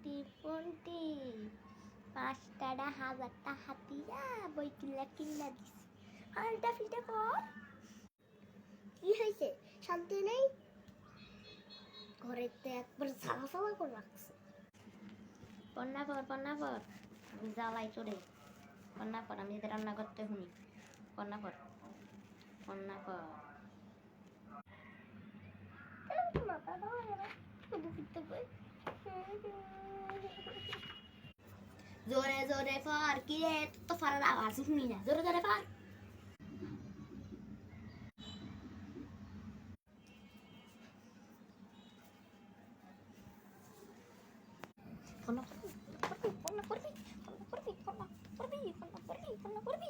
ফোনটি ফোনটি 5টা 1000টা হাতিয়া বই কিল্লা কিল্লা দিছি আলটা ফিল্টা কর কি হয়েছে শান্তি নেই ঘরেতে একবার ঝালাফালা করে রাখছে পন্না পর আমি জ্বালাই চড়ে পন্না পর আমি যদি রান্না করতে শুনি পন্না পর জোরে জোরে পর কি রে তো ফারার আওয়াজ শুনি না জোরে জোরে পর ফোন করবি